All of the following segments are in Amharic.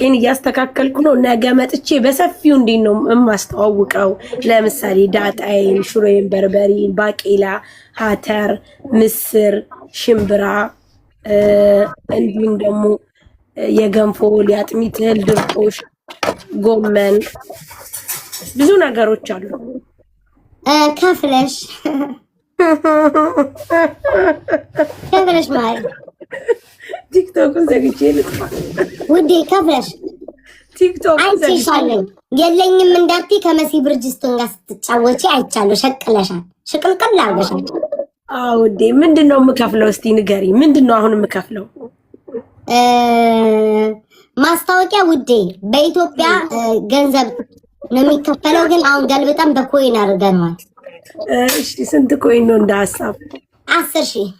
ማስታወቂያን እያስተካከልኩ ነው። ነገ መጥቼ በሰፊው እንዴት ነው የማስተዋውቀው? ለምሳሌ ዳጣዬን፣ ሽሮዬን፣ በርበሬን፣ ባቄላ፣ አተር፣ ምስር፣ ሽምብራ እንዲሁም ደግሞ የገንፎ የአጥሚት እህል ድርቆሽ፣ ጎመን ብዙ ነገሮች አሉ። ከፍለሽ ማለት ቲክቶክን ዘግቼ ልጥፋ ውዴ። ከፍለሽ ቲክቶክ አይቻለኝ የለኝም እንዳትዪ ከመሲ ብርጅስቶን ጋር ስትጫወቺ አይቻለሁ። ሸቅለሻል፣ ሽቅልቅል አድርገሻል። አዎ ውዴ። ምንድነው የምከፍለው? እስቲ ንገሪ። ምንድነው አሁን የምከፍለው? ማስታወቂያ ውዴ በኢትዮጵያ ገንዘብ ነው የሚከፈለው፣ ግን አሁን ገልብጠን በኮይን አድርገነዋል። እሺ ስንት ኮይን ነው? እንደ ሀሳብ 10,000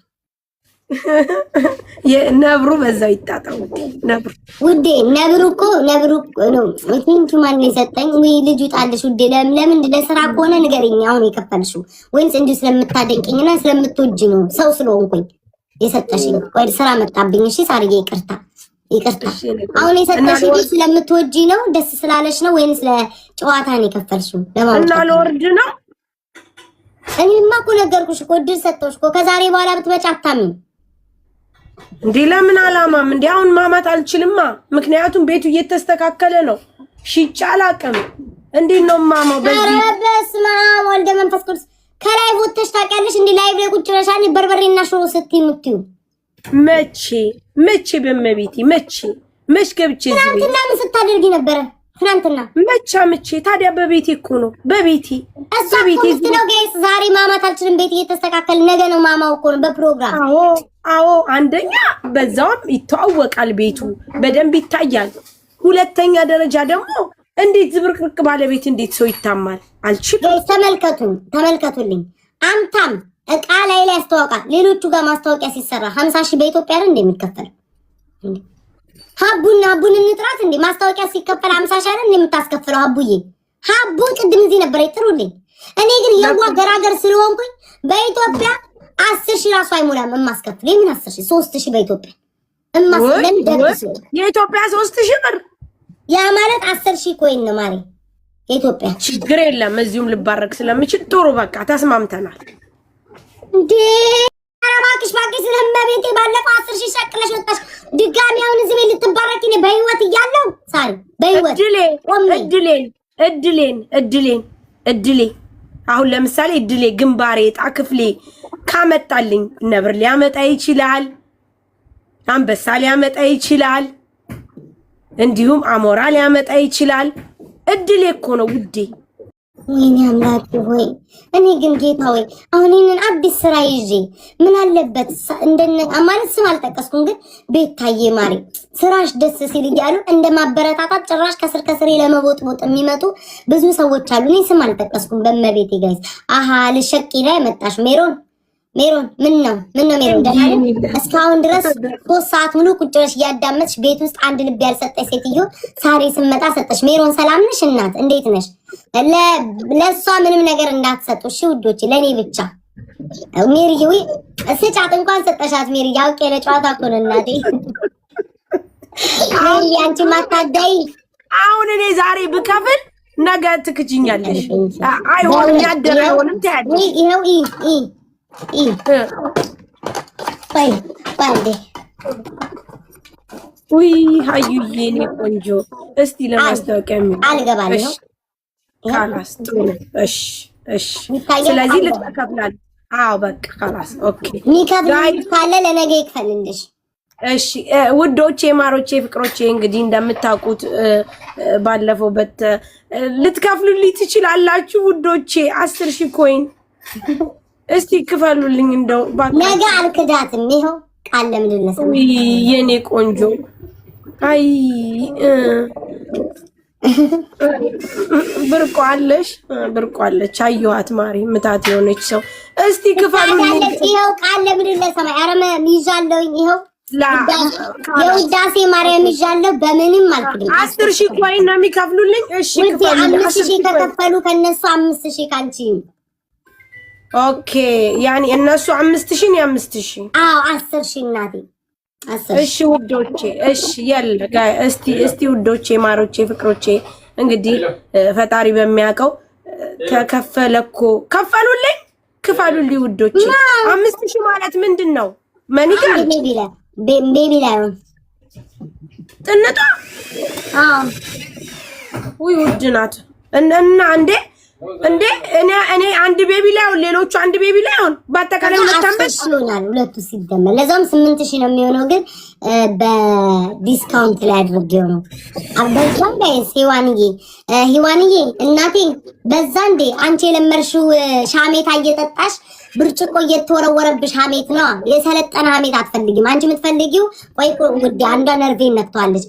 የነብሩ በዛው ይጣጣው ነብሩ ውዴ። ነብሩ እኮ ነው። እንት ማን የሰጠኝ ወይ ልጁ ጣልሽ ውዴ። ለምን ለስራ ከሆነ ንገሪኝ። አሁን የከፈልሽው ወይስ እንዲሁ ስለምታደንቅኝና ስለምትወጂ ነው? ሰው ስለሆንኩኝ የሰጠሽኝ ወይ ስራ መጣብኝ? እሺ ሳርዬ ይቅርታ። አሁን የሰጠሽኝ ልጅ ስለምትወጂ ነው? ደስ ስላለሽ ነው ወይስ ለጨዋታ ነው የከፈልሽው? ለማለት እና ለወርድ ነው። እኔማ እኮ ነገርኩሽ እኮ እድል ሰጠሁሽ እኮ። ከዛሬ በኋላ ብትመጪ አታሚም እንዴ? ለምን አላማም እንዴ? አሁን ማማት አልችልማ፣ ምክንያቱም ቤቱ እየተስተካከለ ነው። ሽጫ አላውቅም። እንዴት ነው ማማው? በዚህ በስመ አብ ወልደ መንፈስ ቅዱስ። ከላይ ወጥተሽ ታውቂያለሽ? እንዴ ላይቭ ላይ ቁጭ ብለሻል በርበሬና ሽሮ ስትይ የምትይው መቼ በመቤቴ መች ገብቼ እዚህ ትናንትና ምን ስታደርጊ ነበረ? ትናንትና መቼ ታዲያ በቤቴ እኮ ነው። በቤቴ ነው ጋይስ። ዛሬ ማማት አልችልም፣ ቤት እየተስተካከለ ነገ ነው ማማው እኮ ነው በፕሮግራም። አዎ አንደኛ በዛውም ይተዋወቃል፣ ቤቱ በደንብ ይታያል። ሁለተኛ ደረጃ ደግሞ እንዴት ዝብርቅርቅ ባለቤት እንዴት ሰው ይታማል? አልችልም። ተመልከቱልኝ። አምታም እቃ ላይ ያስተዋውቃል። ሌሎቹ ጋር ማስታወቂያ ሲሰራ 50,000 በኢትዮጵያ ነው እንደሚከፈለው። ሀቡን እንጥራት እንዴ? ማስታወቂያ ሲከፈል 50,000 አይደል እንደምታስከፍለው? ሀቡ ቅድም እዚህ ነበር ይጥሩልኝ። እኔ ግን የዋ ገራገር ስለሆንኩኝ በኢትዮጵያ 10,000 ራሱ አይሞላም የማስከፍል። የምን 10,000? 3,000 በኢትዮጵያ እማስከፍል ደግስ የኢትዮጵያ 3,000 ብር ያ ማለት 10,000 ኮይን ነው ማለት የኢትዮጵያ። ችግር የለም እዚሁም ልባረክ ስለምችል ጥሩ በቃ ተስማምተናል። እንዴ አረባክሽ ባክሽ ስለመቤቴ ባለፈው 10,000 ሸቅለሽ ወጣሽ። ድጋሚ አሁን እዚህ ቤት ልትባረኪ ነው? በህይወት እያለሁ ሳሪ በህይወት እድሌ አሁን ለምሳሌ እድሌ ግንባሬ ዕጣ ክፍሌ ካመጣልኝ ነብር ሊያመጣ ይችላል፣ አንበሳ ሊያመጣ ይችላል፣ እንዲሁም አሞራ ሊያመጣ ይችላል። እድሌ እኮ ነው ውዴ። ወይኔ አምላክ ሆይ። እኔ ግን ጌታ ሆይ አሁን ይሄንን አዲስ ስራ ይዤ ምን አለበት እንደነ ማለት ስም አልጠቀስኩም፣ ግን ቤታዬ ማሪ ስራሽ ደስ ሲል እያሉ እንደማበረታታት ጭራሽ ከስር ለመቦጥቦጥ የሚመጡ ብዙ ሰዎች አሉ። እኔ ስም አልጠቀስኩም በመቤቴ ጋይስ። አሃ ልሸቂ ላይ መጣሽ ሜሮን ምን ነው ሜሮን ደህና እስካሁን ድረስ 3 ሰዓት ሙሉ ቁጭ ብለሽ እያዳመጥሽ ቤት ውስጥ አንድ ልብ ያልሰጠሽ ሴትዮ ሳሪ ስመጣ ሰጠሽ። ሜሮን ሰላም ነሽ እናት? እንዴት ነሽ? ለሷ ምንም ነገር እንዳትሰጡ እሺ ውዶች፣ ለኔ ብቻ። ሜሪዬ ወይ ስጫት እንኳን ሰጠሻት። ሜሪዬ አውቄ ለጨዋታ እኮ ነው እናቴ። ሜሪዬ አንቺ ማታዳይ። አሁን እኔ ዛሬ ብከፍል ነገ ትክጂኛለሽ። አይሆንም ያደረውንም ታያለሽ። ይሄው ውይ ሀዩዬ እኔ ቆንጆ እስቲ ለማስታወቂያ አልገባለሁ። ካላስ እሺ ስለዚህ ልትከፍላል። አዎ በቃ ካላስ ኦኬ። ሚከፍል ካለ ለነገ ይክፈልልሽ። እሺ ውዶቼ፣ ማሮቼ፣ ፍቅሮቼ እንግዲህ እንደምታውቁት ባለፈው ልትከፍሉልኝ ትችላላችሁ ውዶቼ። 10,000 ኮይን እስቲ ክፈሉልኝ እንደው ነገ አልክዳትም። ይሄው ቃል ለምን ለሰው የኔ ቆንጆ። አይ ብርቋለች አየኋት ማሪ ምታት የሆነች ሰው። እስቲ ክፈሉልኝ። ይሄው ቃል ለምን ለሰማይ አረመ ይዣለሁኝ። ይሄው የውዳሴ ማርያም ይዣለሁ። በምንም አልክድም። 10,000 ኮይን ነው የሚከፍሉልኝ። እሺ ክፈሉልኝ። 5,000 ከከፈሉ ከነሱ 5,000 ካንቺ። ኦኬ ያኒ እነሱ 5,000 ነው 5,000። አዎ 10,000 እናቴ እሺ ውዶቼ፣ እሺ ያለ እስቲ ውዶቼ፣ ማሮቼ፣ ፍቅሮቼ እንግዲህ ፈጣሪ በሚያውቀው ተከፈለኮ ከፈሉልኝ፣ ክፈሉልኝ ውዶቼ። 5000 ማለት ምንድነው? ማኒጋ ቤቢ ላይ ጥንቷ ውይ ውድ ናት እና እንዴ እኔ አንድ ቤቢ ላይ አሁን ሌሎቹ አንድ ቤቢ ላይ አሁን በአጠቃላይ ይሆናል። ሁለቱ ሲደመር ለዛም 8000 ነው የሚሆነው። ግን በዲስካውንት ላይ አድርጌው ነው። አበዛም ላይ ሂዋንዬ እናቴ በዛ እንዴ አንቺ የለመርሽው ሻሜታ እየጠጣሽ ብርጭቆ እየተወረወረብሽ ሀሜት ነው። የሰለጠነ ሀሜት አትፈልጊም አንቺ። የምትፈልጊው ቆይ ውዴ፣ አንዷ ነርቬን ነክቷለች።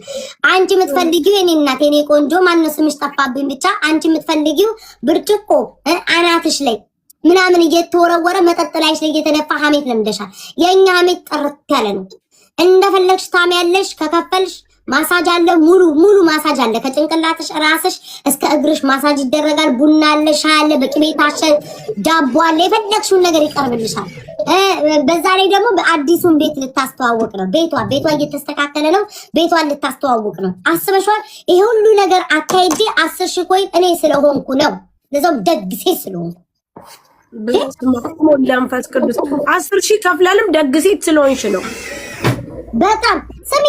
አንቺ የምትፈልጊው የኔ እናት የኔ ቆንጆ ማነው ስምሽ ጠፋብኝ ብቻ። አንቺ የምትፈልጊው ብርጭቆ አናትሽ ላይ ምናምን እየተወረወረ መጠጥ ላይሽ ላይ እየተነፋ ሀሜት ለምደሻል። የኛ ሀሜት ጥርት ያለ ነው። እንደፈለግሽ ታሚያለሽ። ከከፈልሽ ማሳጅ አለ፣ ሙሉ ማሳጅ አለ። ከጭንቅላትሽ ራስሽ እስከ እግርሽ ማሳጅ ይደረጋል። ቡና አለ፣ ሻይ አለ፣ በቅቤ ታሸ ዳቦ አለ። የፈለግሽውን ነገር ይቀርብልሻል። በዛ ላይ ደግሞ በአዲሱን ቤት ልታስተዋውቅ ነው። ቤቷ እየተስተካከለ ነው። ቤቷን ልታስተዋውቅ ነው። አስበሽዋል? ይሄ ሁሉ ነገር አካሄጄ 10,000 ኮይን እኔ ስለሆንኩ ነው። ለዛው ደግ ሴት ስለሆንኩ ለመንፈስ ቅዱስ 10,000 ከፍላልም ደግ ሴት ስለሆንሽ ነው። በጣም ስሚ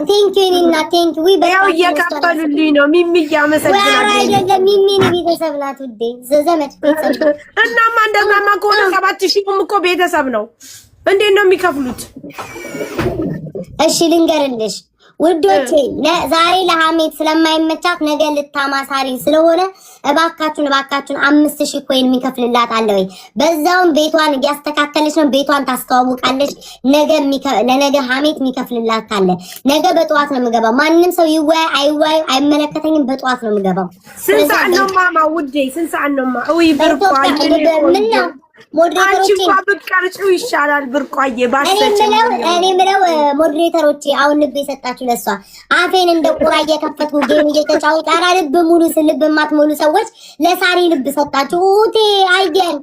ቴንኪው እኔና ቴንኪው ወይ ያው እየከፈሉልኝ ነው። ሚሚ ያመሰግናለሁ። አይደለም ሚሚ ቤተሰብ ናት ውዴ፣ ዘመድ ቤተሰብ። እናማ እንደዛማ ከሆነ 7,000 እኮ ቤተሰብ ነው። እንዴት ነው የሚከፍሉት? እሺ ልንገርልሽ ውዶቼ፣ ዛሬ ለሐሜት ስለማይመቻት ነገ ልታማሳሪ ስለሆነ እባካችሁን 5,000 ኮይን የሚከፍልላት አለ ወይ? በዛውም ቤቷን እያስተካከለች ነው። ቤቷን ታስተዋውቃለች። ለነገ ሐሜት የሚከፍልላት አለ። ነገ በጠዋት ነው የምገባው። ማንም ሰው ይወያይ አይወያይ አይመለከተኝም። በጠዋት ነው የምገባው። ስንት ሰዓት ነው ማማ ውዴ? ስንት ሰዓት ነው ማ? ወይ ብርቋ ምን ነው ሞዴሬተሮቼ ባብቀርጪው ይሻላል። ብርቋዬ ባሰጭ እኔ ምለው ሞዴሬተሮቼ አሁን ልብ የሰጣችሁ ለሷ አፌን እንደ ቁራ እየከፈትኩ ጌም እየተጫወቱ ኧረ ልብ ሙሉ ልብ የማትሞሉ ሰዎች ለሳሪ ልብ ሰጣችሁ። ኡቴ አየን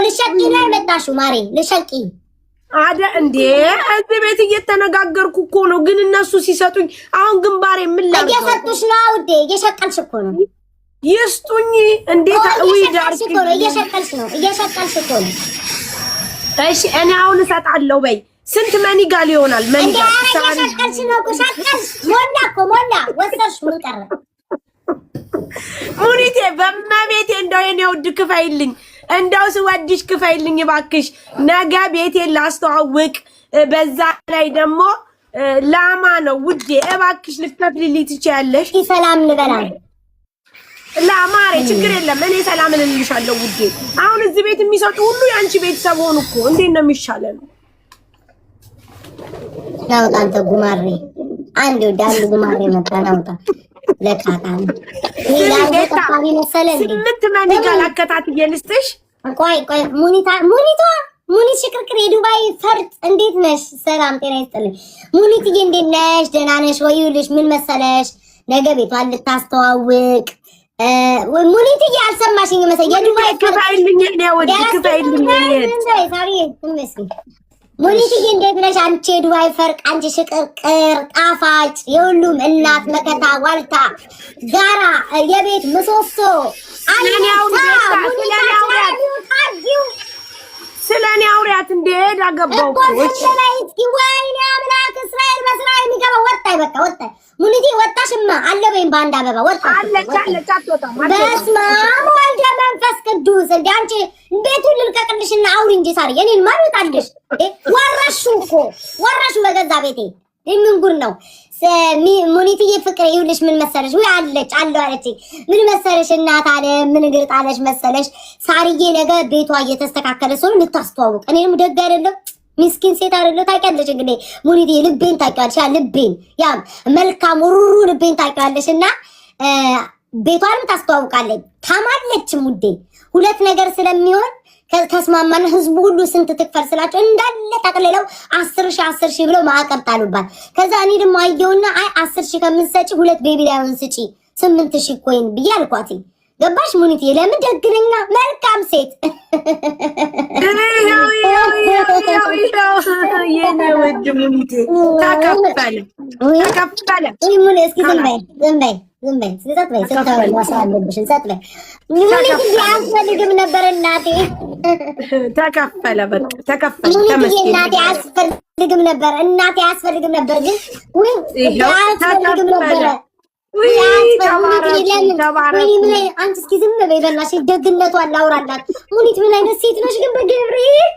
ልሸቂ ላይ መጣችሁ ማሬ ልሸቂ አደ እንዴ እዚህ ቤት እየተነጋገርኩ እኮ ነው። ግን እነሱ ሲሰጡኝ አሁን ግንባሬ ምን ላይ እየሰጡሽ ነው? ውዴ እየሸቀልሽ እኮ ነው። ይስጡኝ እንዴት እየሸቀልሽ እኮ ነው። እሺ እኔ አሁን እሰጣለሁ በይ። ስንት መኒጋል ይሆናል? መኒጋል እየሸቀልሽ ነው እኮ ሸቀልሽ። ሞላ ወሰድሽ። ምን ቀረ? ሙኒቴ በመቤቴ እንደው የኔ ውድ ክፈይልኝ፣ እንደው ስወድሽ ክፈይልኝ እባክሽ። ነገ ቤቴን ላስተዋውቅ። በዛ ላይ ደግሞ ላማ ነው ውዴ። እባክሽ ልትከፍልልኝ ትችያለሽ? ሰላም ልበላል ላማሬ ችግር የለም። እኔ ሰላም እልልሻለሁ ውዴ። አሁን እዚህ ቤት የሚሰጡ ሁሉ ያንቺ ቤተሰብ ሆኑ እኮ። እንዴት ነው የሚሻለን? ናውጣ አንተ ጉማሬ፣ አንድ ወዳል ጉማሬ መጣ። ናውጣ ለቃቃን ይላል መሰለኝ። 8 መኒጋል አከታትዬ ልስጥሽ። ቆይ ሙኒት ሽክርክር የዱባይ ፈርጥ እንዴት ነሽ? ሰላም ጤና ይስጥልኝ ሙኒትዬ፣ እንዴት ነሽ? ደህና ነሽ ወይ? ይኸውልሽ ምን መሰለሽ ነገ ቤቷን ልታስተዋውቅ ሙኒትዬ አልሰማሽኝ መሰለኝ። የዱባይ ክፋይልኝ ነው ወዲ ክፋይልኝ ሙኒትዬ እንዴት ነሽ? አንቺ የዱባይ ፈርቅ፣ አንቺ ሽቅርቅር ጣፋጭ፣ የሁሉም እናት መከታ ዋልታ ጋራ የቤት ምሰሶ ስለኔ አውሪያት እንደሄድ አገባው እኮ ወይኔ አምላክ እስራኤል በእስራኤል የሚገባ ወጣይ በቃ ወጣይ ሙኒቲ ወጣሽማ አለ በይም በአንድ አበባ ወጣ አለች አትወጣም። በስመ አብ ወልደ መንፈስ ቅዱስ። እንደ አንቺ ቤቱን ልልቀቅልሽና አውሪ እንጂ ሳሪ የኔን ማን ይወጣልሽ? ወረሹ በገዛ ቤቴ ምን ጉድ ነው? ሙኒትዬ ፍቅር ይኸውልሽ ምን መሰለሽ ወይ አለች ምን መሰለሽ እናት አለ ምን እግር ጣለሽ መሰለሽ ሳሪዬ ነገ ቤቷ እየተስተካከለ ሰው ልታስተዋውቅ። እኔም ደግ አይደለም ሚስኪን ሴት አይደለም ታውቂያለሽ። እንግዲህ ሙኒትዬ ልቤን ታውቂያለሽ። ልቤን ያ መልካም ሩሩ ልቤን ታውቂያለሽ። እና ቤቷንም ታስተዋውቃለች ታማለች ሙዴ ሁለት ነገር ስለሚሆን ተስማማን። ህዝቡ ሁሉ ስንት ትክፈል ስላቸው እንዳለ ተቀለለው 10,000 ብለው ማዕቀብ ጣሉባት። ከዛ እኔ ደግሞ አየውና አይ 10,000 ከምትሰጪ 2 ቤቢ ላይሆን ስጪ 8,000 ኮይን ብዬ አልኳት። ገባሽ ሙኒት? ለምን ደግነኛ መልካም ሴት የኔ ወድ ሙኒት ተከፈለ ሙኒ እስኪ ዝም በይ ስታወሪ ማሳለብሽ እንሰጥበይ ሙኒት ያስፈልግም ነበር እናቴ ተከፈለ በቃ ተከፈለ ተመስገን እናቴ ያስፈልግም ነበር ግን ያስፈልግም ነበር አንቺ እስኪ ዝም በይ በእናትሽ ደግነቷን ላውራላት ሙኒት ምን አይነት ሴት ነሽ ግን በገብርኤል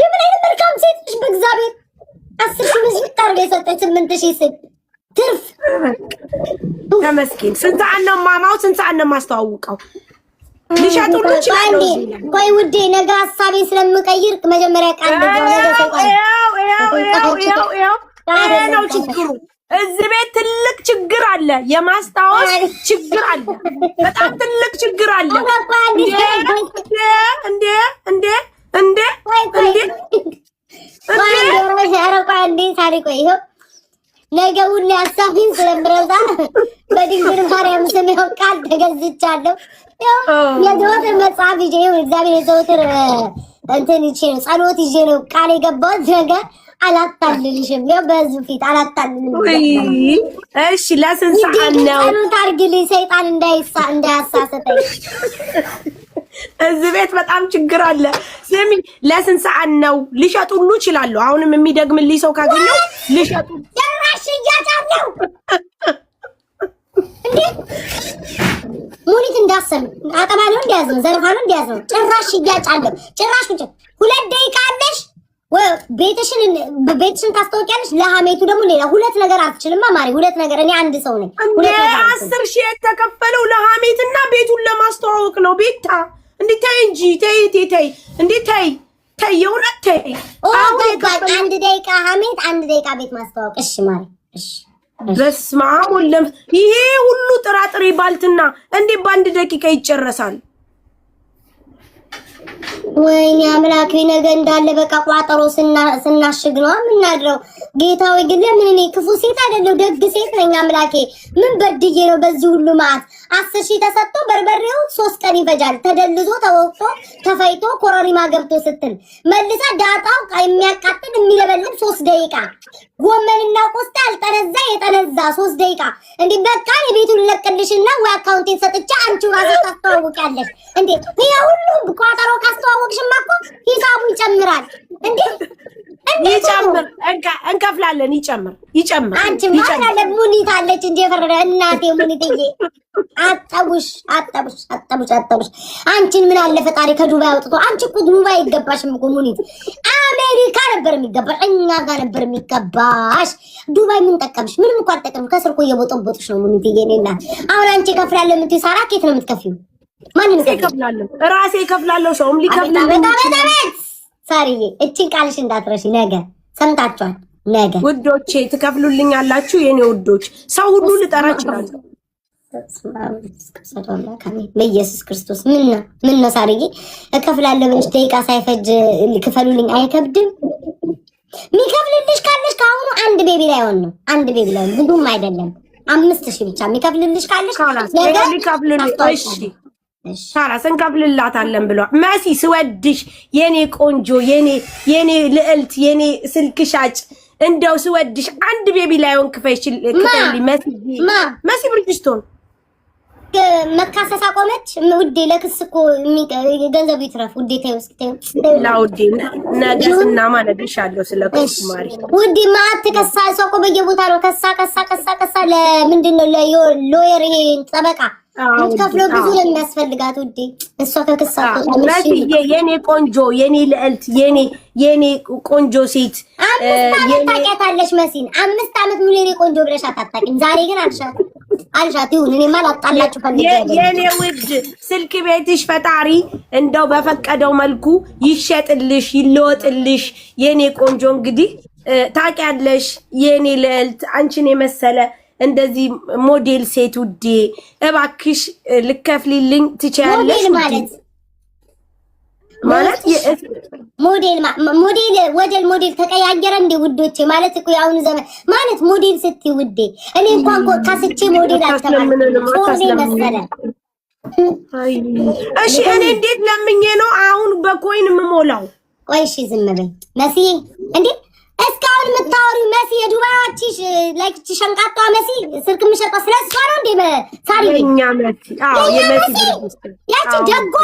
ምን አይነት መልካም ሴት ነሽ በእግዚአብሔር 10,000 መስጠት ታርገ የሰጠች 8,000 ስል ትርፍ ተመስገን ስንት ሰዓት ነው ማማው ስንት ሰዓት ነው ማስተዋውቀው ልሻቱሉ ይችላል ቆይ ውዴ ነገ ሐሳቤን ስለምቀይር መጀመሪያ ቃል ነው ችግሩ እዚህ ቤት ትልቅ ችግር አለ የማስታወስ ችግር አለ በጣም ትልቅ ችግር አለ ነገ ሁሌ ሐሳቤን ስለምረሳ በድንግል ማርያም ስም ይኸው ቃል ተገዝቻለሁ የዘወትር መጽሐፍ ይዤ እግዚአብሔር የዘወትር እንትን ይዤ ነው ጸሎት ይዤ ነው ቃል የገባሁት ነገር አላታልልሽም ያው በዚህ ፊት አላታልልም እሺ ለስንት ሰዓት ነው ጸሎት አድርግልኝ ሰይጣን እንዳያሳስተኝ እዚህ ቤት በጣም ችግር አለ ስሚ ለስንት ሰዓት ነው ሊሸጡሉ ይችላሉ አሁንም የሚደግምልኝ ሰው ካገኘው ሊሸጡ ጭራሽ እያጫለው እንዴ ሙኒት እንዳሰም አጠባለው እንዲያዘው ዘርፋለው እንዲያዘው ጭራሽ እያጫለው ጭራሽ ቁጭ 2 ደቂቃ አለሽ ቤትሽን ታስተዋውቂያለሽ ለሐሜቱ ደግሞ ሌላ 2 ነገር አትችልማ ማሪ 2 ነገር እኔ አንድ ሰው ነኝ 10,000 የተከፈለው ለሐሜትና ቤቱን ለማስተዋወቅ ነው ቤታ እንዴ ተይ እንጂ ተይ እንዴ ተይ የእውነት ተይ አንድ ደቂቃ ሐሜት 1 ደቂቃ ቤት ማስተዋወቅ እሺ ማሪ እሺ በስመ አብ ወለም ይሄ ሁሉ ጥራጥሬ ባልትና እንዴ በአንድ ደቂቃ ይጨረሳል ወይኔ አምላኬ ነገ እንዳለ በቃ ቋጠሮ ስናሽግ ነው የምናድረው ጌታዬ ግን ለምን እኔ ክፉ ሴት አይደለሁ ደግ ሴት ነኝ አምላኬ ምን በድዬ ነው በዚህ ሁሉ ማት 10,000 ተሰጥቶ በርበሬው 3 ቀን ይፈጃል ተደልዞ ተወቅቶ ተፈይቶ ኮረሪማ ገብቶ ስትል መልሳ ዳጣው የሚያቃጥል የሚለበልብ 3 ደቂቃ ጎመንና ቆስጣ አልጠነዛ የጠነዛ 3 ደቂቃ እንዴ በቃ የቤቱን ለቅልሽና ወይ አካውንቴን ሰጥቻ አንቺው ራስሽ ታስተዋውቂያለሽ እንዴ ይሄ ሁሉ ቋጠሮ ካስተዋወቅሽማ እኮ ሂሳቡ ይጨምራል እንዴ ይጨምር እንከፍላለን ይጨምር አንቺ ማለት ሙኒት አለች እንደ ፈረደ እናቴ ሙኒትዬ አጣቡሽ አንቺን ምን አለ ፈጣሪ ከዱባይ አውጥቶ አንቺ እኮ ዱባይ ይገባሽም እኮ ሙኒት አሜሪካ ነበር የሚገባሽ እኛ ጋር ነበር የሚገባሽ ዱባይ ምን ጠቀምሽ ምንም እኮ አልጠቀምሽ ከስር እኮ እየቦጠቦጥሽ ነው ሙኒትዬ እኔና አሁን አንቺ ከፍላለሁ የምትይ ሳራ ኬት ነው የምትከፊው ማንንም ይከፍላለሁ ራሴ ይከፍላለሁ ሰውም ሊከፍልልኝ ሳሪዬ እቺን ቃልሽ እንዳትረሺ ነገ ሰምታችኋል ነገ ውዶቼ ትከፍሉልኛላችሁ የኔ ውዶች ሰው ሁሉ ልጠራ ይችላል በኢየሱስ ክርስቶስ ምን ነው ሳሪዬ እከፍላለሁ ብለሽ ደቂቃ ሳይፈጅ ክፈሉልኝ አይከብድም የሚከፍልልሽ ካለሽ ከአሁኑ 1 ቤቢ ላይ ሆነ 1 ቤቢ ላይ ብዙም አይደለም 5,000 ብቻ የሚከፍልልሽ ካለሽ ነገ ሊከፍልልኝ እሺ ሳራስ እንከፍልላታለን ብሏ መሲ ስወድሽ የኔ ቆንጆ የኔ ልዕልት የኔ ስልክ ሻጭ እንደው ስወድሽ 1 ቤቢ ላይሆን ክፈይልኝ መሲ ብርጅስቶን መካሰስ አቆመች ውዴ ለክስ እኮ ገንዘቡ ይትረፍ ውዴ ላውዴ ነገስና ማለብሻለሁ ስለኩስ ማሪ ውዴ ማት ከሳ ሰው እኮ በየቦታ ነው ከሳ ለምንድነው ለሎየር ይሄ ጠበቃ ምትከፍለው ብዙ የሚያስፈልጋት ውዴ እሷ ከክሳ የኔ ቆንጆ የኔ ልዕልት የኔ ቆንጆ ሴት 5 ዓመት ታውቂያታለሽ መሲን 5 ዓመት ሙሉ የኔ ቆንጆ ብለሽ አታውቂም ዛሬ ግን አልሻት ይሁን እኔ ማላጣላችሁ ፈልጌ የኔ ውድ ስልክ ቤትሽ ፈጣሪ እንደው በፈቀደው መልኩ ይሸጥልሽ ይለወጥልሽ የኔ ቆንጆ እንግዲህ ታውቂያለሽ የኔ ልዕልት አንቺን የመሰለ እንደዚህ ሞዴል ሴት ውዴ እባክሽ ልከፍልልኝ ትችያለሽ ማለት ሞዴል ተቀያየረ እንደ ውዶቼ ማለት እኮ ያሁን ዘመን ማለት ሞዴል ስትይ ውዴ እኔ እንኳን ካስቼ ሞዴል አልተባለ ሞዴል መሰለ እሺ እኔ እንዴት ለምኜ ነው አሁን በኮይን የምሞላው? ቆይ እሺ ዝም በይ መሲ። እንዴ እስካሁን የምታወሪው መሲ የዱባይዋችሽ ላይክ ሸንቃጣ መሲ ስልክ የምሸጠው ስለሷ ነው እንዴ? ሳሪ የኛ መሲ የመሲ ያቺ ደጓ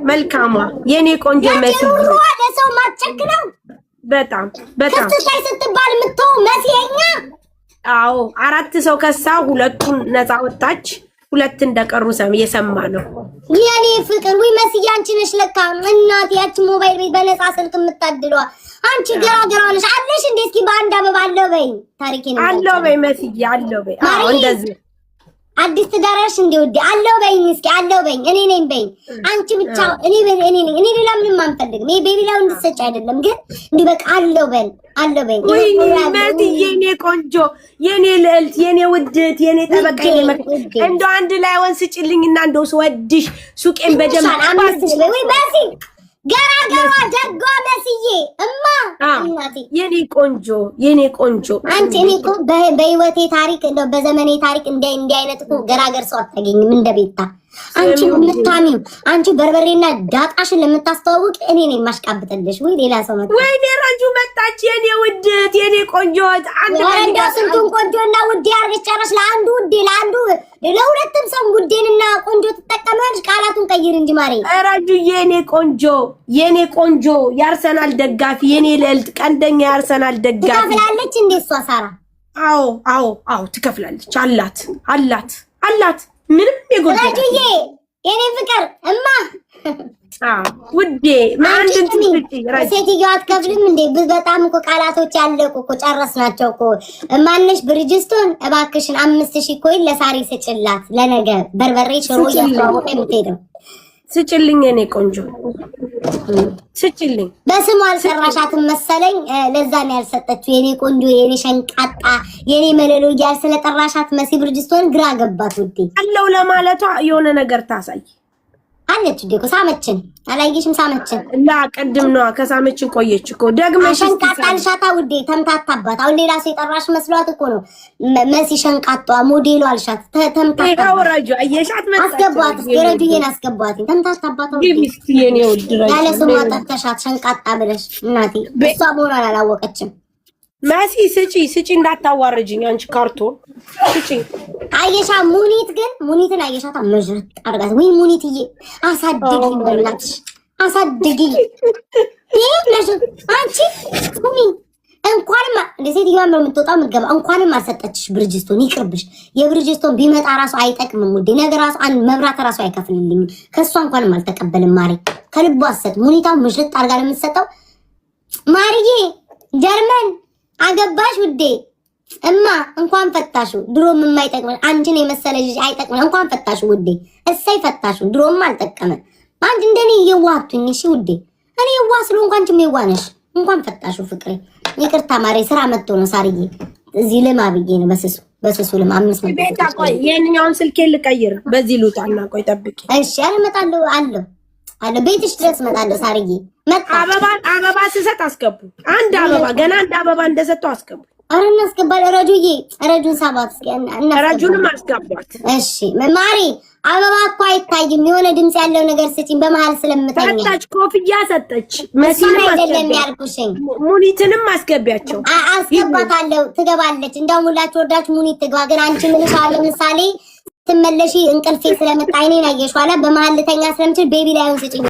መልካሟ የኔ ቆንጆ መሲ ለሰው ማትቸግረው በጣም በጣም ከስታይ ስትባል የምትው መሲ የኛ 4 ሰው ከሳ 2ቱን ነፃ ወጣች። 2 እንደቀሩ የሰማ ነው የኔ ፍቅር። ወይ መሲ አንቺ ነሽ ለካ እናቴ ያቺ ሞባይል ቤት በነፃ ስልክ የምታድሏ አንቺ ገራገራ ነሽ አለሽ እንዴ? እስኪ በአንድ አበባ አለው በይ ታሪኬ ነው አለው በይ መሲ አለው በይ እንደዚህ አዲስ ትዳራሽ እንዴ ወዴ አለው በይ እስኪ አለው በይ እኔ ነኝ በይ አንቺ ብቻ እኔ ነኝ እኔ ሌላ ምንም አንፈልግም። እኔ በሌላው እንድትሰጪ አይደለም ግን እንዴ በቃ አለው በይ አለው በይ። ወይ መሲ የኔ ቆንጆ የኔ ልዕልት የኔ ውድት የኔ ጠበቃ የኔ እንደው አንድ ላይ ወንስጭልኝና እንደው ስወድሽ ሱቄን በደንብ አማስል ወይ መሲ ገራገሯ ደጓ መስዬ እማ እናቴ የኔ ቆንጆ የኔ ቆንጆ አንቺ እኔ እኮ በህይወቴ ታሪክ እንደው በዘመኔ ታሪክ እንደ አይነት እኮ ገራገር ሰው አታገኝም እንደ ቤታ። አንቺ የምታሚው አንቺ በርበሬና ዳጣሽን ለምታስተዋውቅ እኔ ነኝ የማሽቃብጥልሽ። ወይ ሌላ ሰው መጣ ወይ ረጁ መጣች የኔ ውድት የኔ ቆንጆ አንድ ወንዳ ስንቱን ቆንጆና ውዴ አርገሽ ጨረሽ። ለአንዱ ውዴ ለአንዱ ለሁለቱም ሰው ውዴንና ቆንጆ ትጠቀማለሽ። ቃላቱን ቀይር እንጂ ማሬ። ረጁ የኔ ቆንጆ የአርሰናል ደጋፊ የኔ ልዕልት ቀንደኛ የአርሰናል ደጋፊ ትከፍላለች እንዴ እሷ ሳራ? አዎ ትከፍላለች። አላት ምንም የጎደለ ረጁዬ የኔ ፍቅር እማ ውዴ ማንድን ሴትዮዋ አትከፍልም እንዴ? በጣም እኮ ቃላቶች ያለቁ እኮ ጨረስናቸው እኮ። ማነሽ ብርጅስቶን እባክሽን 5000 ኮይን ለሳሪ ስጭላት ለነገ በርበሬ ሽሮ እያስተዋወቀ የምትሄደው ስጭልኝ የኔ ቆንጆ ስጭልኝ። በስሟ አልሰራሻትም መሰለኝ ለዛ ነው ያልሰጠችው። የኔ ቆንጆ የኔ ሸንቃጣ የኔ መለሎ እያል ስለጠራሻት መሲ ብርጅስቶን ግራ ገባት ውዴ። አለው ለማለቷ የሆነ ነገር ታሳይ አለች እኮ ሳመችን። አላየሽም? ሳመችን ላ ቀድም ነው ከሳመችን ቆየች እኮ ደግመሽ ሸንቃጣ አልሻታ ውዴ። ተምታታባት። አሁን ሌላ ሰው የጠራሽ መስሏት እኮ ነው መሲ ሸንቃጣ ሞዴሉ አልሻት። ተምታታ ረጁ አየሻት መጣች። አስገባት ረጁዬን አስገባት። ተምታታባት ሚስት የኔ ውድ ረጁ ያለ ስሟ ጠርተሻት ሸንቃጣ ብለሽ እናቴ እሷ መሆኗን አላወቀችም። መሲ ስጪ እንዳታዋርጅኝ አንቺ ካርቶን ስጪ። አየሻ ሙኒትን አየሻታ መዥረት አርጋት። ወይ ሙኒትዬ አሳድጊኝ በላች አሳድጊኝ ይለሽ አንቺ ሙኒ እንኳንም ለሴትዮዋ ነው የምትወጣው የምትገባ። እንኳንም አልሰጠችሽ ብርጅስቶን ይቅርብሽ። የብርጅስቶን ቢመጣ ራሱ አይጠቅምም ውዴ። ነገር ራሱ አንድ መብራት ራሱ አይከፍልልኝም። ከሷ እንኳንም አልተቀበልም ማሪ። ከልቧ አሰጥ ሙኒታው መዥረት አርጋ ለምትሰጠው ማሪዬ ጀርመን አገባሽ ውዴ እማ እንኳን ፈታሹ። ድሮም የማይጠቅመን አንቺን የመሰለ ልጅ አይጠቅመን። እንኳን ፈታሹ ውዴ እሰይ ፈታሹ። ድሮም አልጠቀመን። አንቺ እንደኔ የዋህቱኝ እሺ ውዴ። እኔ የዋህ ስለሆንኩ አንቺም የዋህ ነሽ። እንኳን ፈታሹ ፍቅሬ። ይቅርታ ማሬ ስራ መጥቶ ነው ሳርዬ። እዚህ ልማ ብዬ ነው በስሱ ልማ 500 ቤታ። ቆይ የኛውን ስልኬን ልቀይር በዚህ ልውጣና ቆይ ጠብቂ እሺ። አልመጣለሁ አለ ቤትሽ ድረስ እመጣለሁ ሳርዬ። አበባ ስሰጥ አስገቡ። አንድ አበባ ገና አንድ አበባ እንደሰጠው አስገቡ። አረ እናስገባለን። ረጁዬ ረጁን ሳባት እስኪ ረጁንም አስገባት። እሺ ማሪ አበባ እኮ አይታይም። የሆነ ድምጽ ያለው ነገር ስጪኝ በመሃል ስለምተኛ። ሰጣች፣ ኮፍያ ሰጠች። መሲንም አይደለም ያልኩሽኝ ሙኒትንም አስገቢያቸው። አስገባታለሁ ትገባለች። እንደውም ሁላችሁ ወርዳችሁ ሙኒት ትግባ። ግን አንቺ ምንሽ አለ ምሳሌ ስትመለሺ እንቅልፌ ስለመጣ አይኔን አየሽ ኋላ በመሃል ልተኛ ስለምችል ቤቢ ላይሆን ስጪኝ